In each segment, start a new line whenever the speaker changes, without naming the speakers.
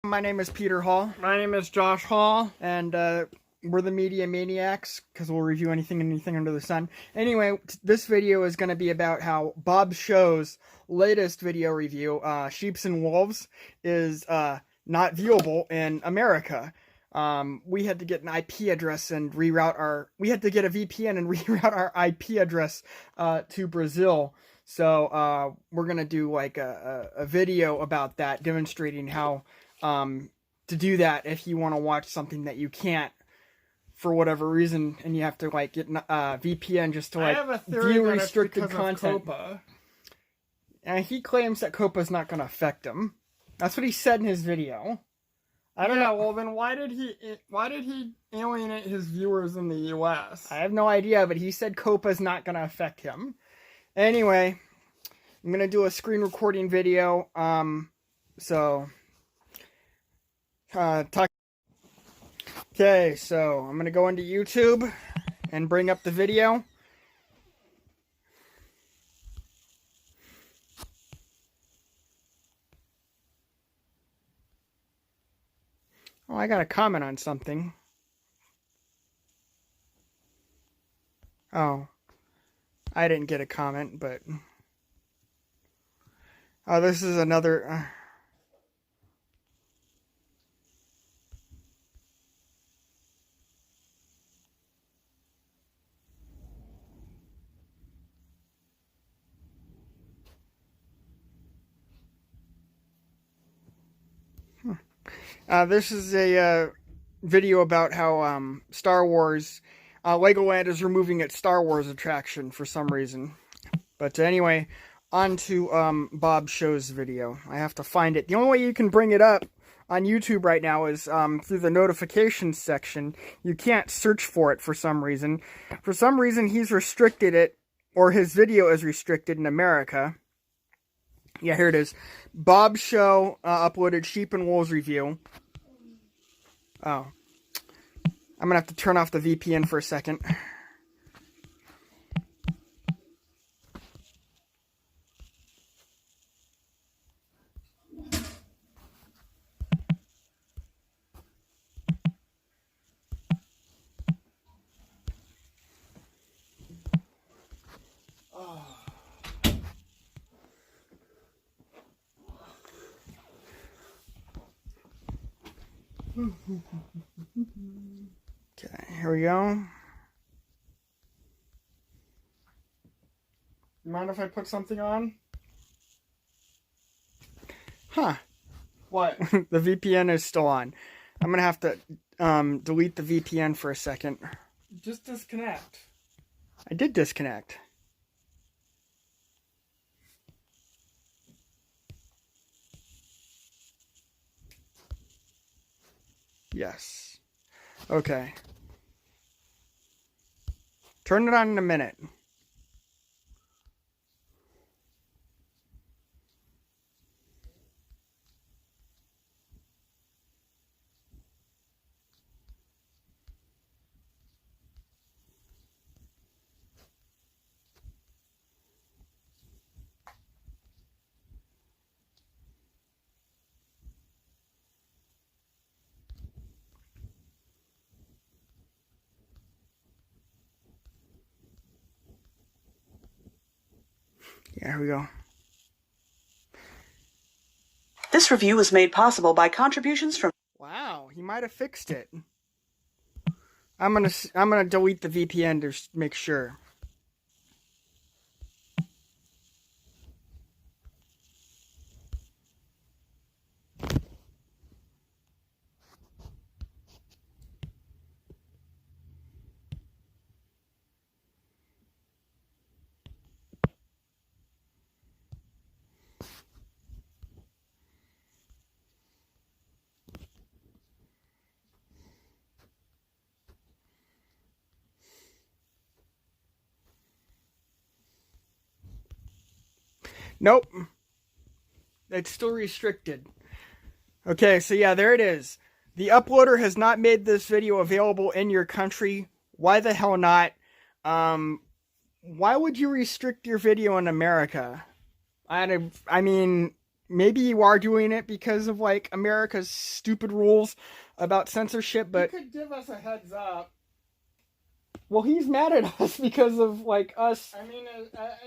My name is Peter Hall.
My name is Josh Hall.
And we're the Media Maniacs, because we'll review anything under the sun. Anyway, this video is going to be about how Bobscheaux's latest video review, Sheeps and Wolves, is not viewable in America. We had to get an IP address and reroute our... We had to get a VPN and reroute our IP address to Brazil. So we're going to do like a video about that, demonstrating how to do that if you want to watch something that you can't for whatever reason, and you have to like get VPN just to like view restricted content. He claims that COPPA's not going to affect him. That's what he said in his video.
I don't know. Well, then why did he alienate his viewers in the U.S.?
I have no idea, but he said COPPA's not going to affect him. Anyway, I'm going to do a screen recording video. Okay, so I'm going to go into YouTube and bring up the video. Oh, I got a comment on something. Oh, I didn't get a comment, but... Oh, this is another... This is a video about how Star Wars, Legoland is removing its Star Wars attraction for some reason. But anyway, on to Bobscheaux's video. I have to find it. The only way you can bring it up on YouTube right now is through the notifications section. You can't search for it for some reason. For some reason, he's restricted it, or his video is restricted in America. Yeah, here it is. Bobscheaux uploaded Sheep and Wolves review. Oh. I'm going to have to turn off the VPN for a second. Okay, here we go.
You mind if I put something on?
Huh.
What?
The VPN is still on. I'm going to have to delete the VPN for a second.
Just disconnect.
I did disconnect. Yes. Okay. Turn it on in a minute. Yeah, here we go.
This review was made possible by contributions from...
Wow, he might have fixed it. I'm gonna delete the VPN to make sure. Nope. It's still restricted. Okay, so yeah, there it is. The uploader has not made this video available in your country. Why the hell not? Why would you restrict your video in America? I mean, maybe you are doing it because of like America's stupid rules about censorship, but
you could give us a heads up.
well, he's mad at us because of like us.
I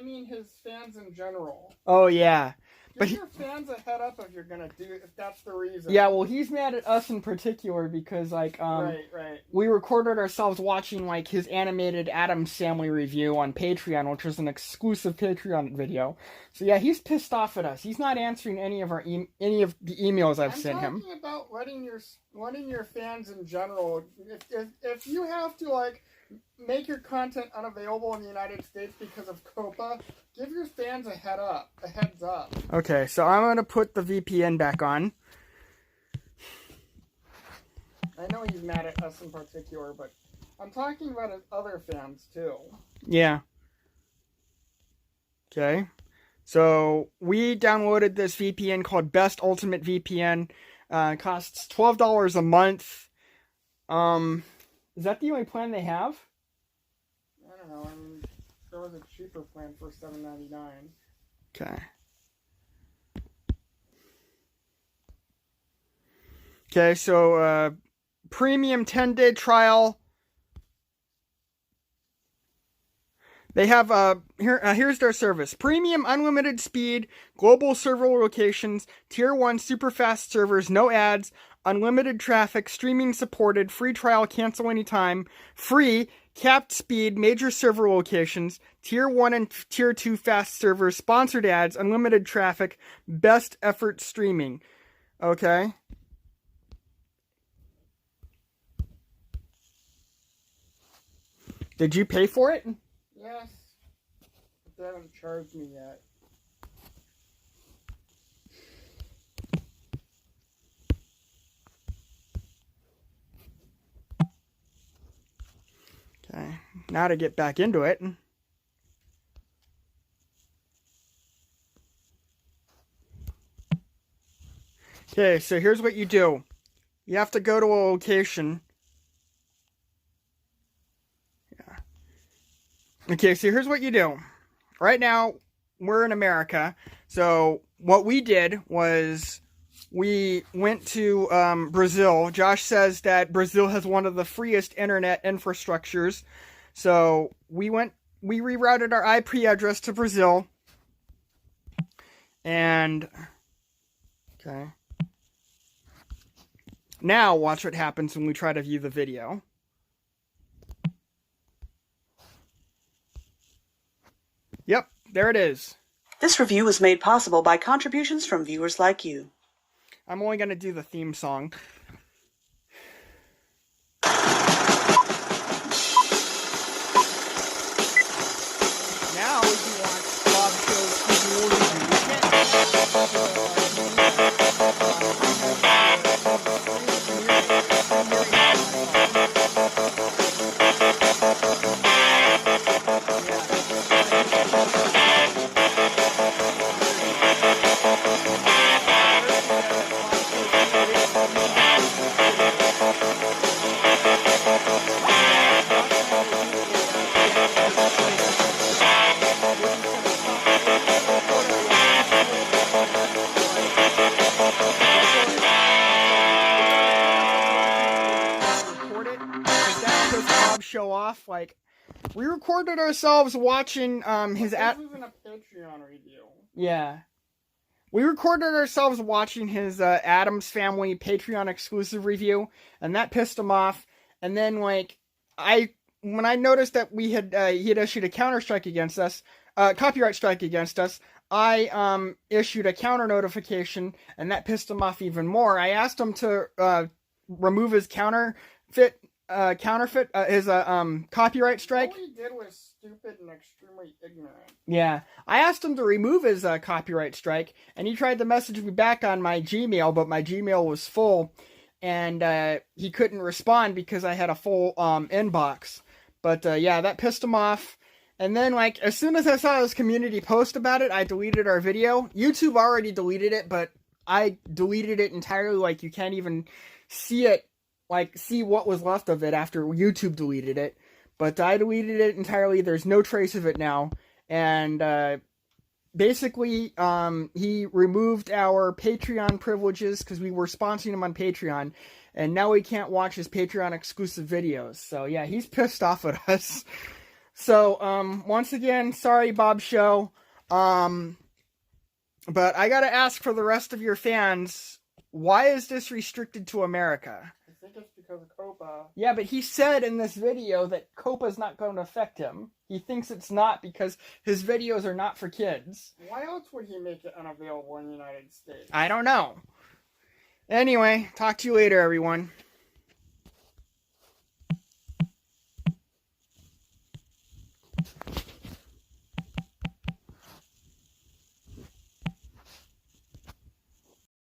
mean his fans in general.
Oh yeah.
Give your fans a head up if you're gonna do it, if that's the reason.
Yeah, well, he's mad at us in particular because like
right.
we recorded ourselves watching like his animated Addams Family review on Patreon, which was an exclusive Patreon video. So yeah, he's pissed off at us. He's not answering any of any of the emails I've sent him.
I'm talking about letting your fans in general. If you have to like make your content unavailable in the United States because of COPA, give your fans a heads up.
Okay, so I'm gonna put the VPN back on.
I know he's mad at us in particular, but I'm talking about his other fans too.
Yeah. Okay. So we downloaded this VPN called Best Ultimate VPN. Costs $12 a month. Is that the only plan they have?
I don't know. I mean, there was a cheaper plan for $7.99.
Okay. Okay, so premium 10-day trial. They have here's their service. Premium unlimited speed, global server locations, tier 1 super fast servers, no ads, unlimited traffic, streaming supported, free trial, cancel anytime, free, capped speed, major server locations, tier 1 and tier 2 fast servers, sponsored ads, unlimited traffic, best effort streaming. Okay. Did you pay for it?
Yes. But they haven't charged me yet.
Okay, now to get back into it. Okay, so here's what you do. You have to go to a location. Yeah. Okay, so here's what you do. Right now, we're in America. So what we did was we went to Brazil. Josh says that Brazil has one of the freest internet infrastructures. So we rerouted our IP address to Brazil. And, okay. Now watch what happens when we try to view the video. Yep, there it is.
This review was made possible by contributions from viewers like you.
I'm only going to do the theme song. Now we can watch Bobscheaux's visual review. Show off, like, we recorded ourselves watching his
This isn't a Patreon review.
Yeah. We recorded ourselves watching his Addams Family Patreon exclusive review, and that pissed him off. And then, like, when I noticed that he had issued a copyright strike against us, I issued a counter notification, and that pissed him off even more. I asked him to remove his counterfeit his copyright strike.
All he did was stupid and extremely ignorant.
Yeah, I asked him to remove his copyright strike, and he tried to message me back on my Gmail, but my Gmail was full, and he couldn't respond because I had a full inbox. But yeah, that pissed him off. And then, like, as soon as I saw his community post about it, I deleted our video. YouTube already deleted it, but I deleted it entirely. Like, you can't even see it. Like, see what was left of it after YouTube deleted it. But I deleted it entirely. There's no trace of it now. And basically, he removed our Patreon privileges because we were sponsoring him on Patreon, and now we can't watch his Patreon exclusive videos. So yeah, he's pissed off at us. So once again, sorry, Bobscheaux. But I gotta ask for the rest of your fans, why is this restricted to America?
I think it's because of COPA.
Yeah, but he said in this video that COPA's not going to affect him. He thinks it's not because his videos are not for kids.
Why else would he make it unavailable in the United States?
I don't know. Anyway, talk to you later, everyone.